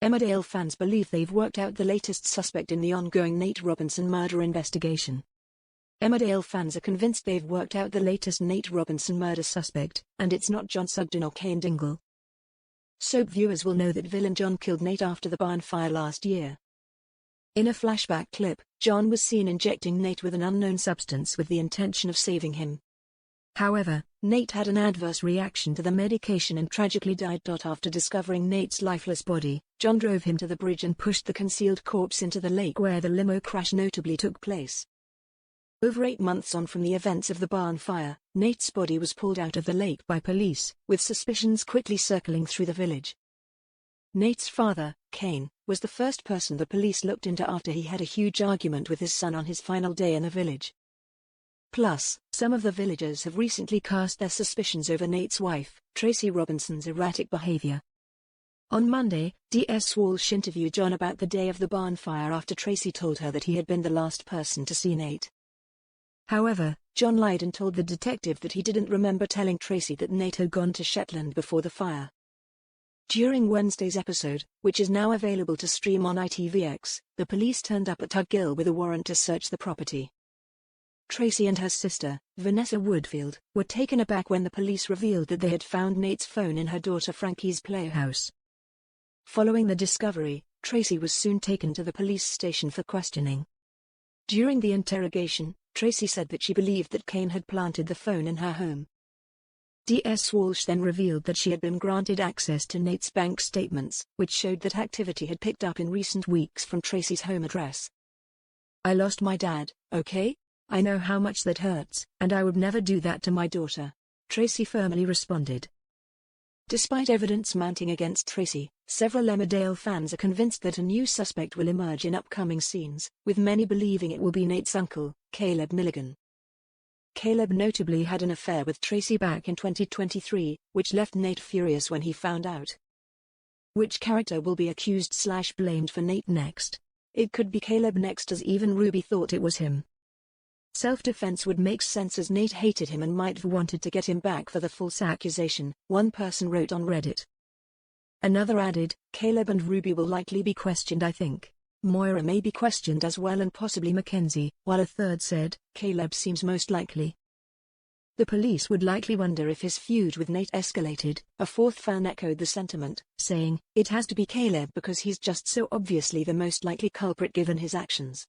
Emmerdale fans believe they've worked out the latest suspect in the ongoing Nate Robinson murder investigation. Emmerdale fans are convinced they've worked out the latest Nate Robinson murder suspect, and it's not John Sugden or Cain Dingle. Soap viewers will know that villain John killed Nate after the barn fire last year. In a flashback clip, John was seen injecting Nate with an unknown substance with the intention of saving him. However, Nate had an adverse reaction to the medication and tragically died. After discovering Nate's lifeless body, John drove him to the bridge and pushed the concealed corpse into the lake where the limo crash notably took place. Over 8 months on from the events of the barn fire, Nate's body was pulled out of the lake by police, with suspicions quickly circling through the village. Nate's father, Cain, was the first person the police looked into after he had a huge argument with his son on his final day in the village. Plus, some of the villagers have recently cast their suspicions over Nate's wife, Tracy Robinson's erratic behavior. On Monday, DS Walsh interviewed John about the day of the barn fire after Tracy told her that he had been the last person to see Nate. However, John lied and told the detective that he didn't remember telling Tracy that Nate had gone to Shetland before the fire. During Wednesday's episode, which is now available to stream on ITVX, the police turned up at Tuggill with a warrant to search the property. Tracy and her sister, Vanessa Woodfield, were taken aback when the police revealed that they had found Nate's phone in her daughter Frankie's playhouse. Following the discovery, Tracy was soon taken to the police station for questioning. During the interrogation, Tracy said that she believed that Cain had planted the phone in her home. DS Walsh then revealed that she had been granted access to Nate's bank statements, which showed that activity had picked up in recent weeks from Tracy's home address. "I lost my dad, okay? I know how much that hurts, and I would never do that to my daughter," Tracy firmly responded. Despite evidence mounting against Tracy, several Emmerdale fans are convinced that a new suspect will emerge in upcoming scenes, with many believing it will be Nate's uncle, Caleb Milligan. Caleb notably had an affair with Tracy back in 2023, which left Nate furious when he found out. Which character will be accused/blamed for Nate next? It could be Caleb next, as even Ruby thought it was him. Self-defense would make sense, as Nate hated him and might have wanted to get him back for the false accusation, one person wrote on Reddit. Another added, "Caleb and Ruby will likely be questioned. I think Moira may be questioned as well, and possibly Mackenzie," while a third said, "Caleb seems most likely." The police would likely wonder if his feud with Nate escalated. A fourth fan echoed the sentiment, saying, "It has to be Caleb because he's just so obviously the most likely culprit given his actions."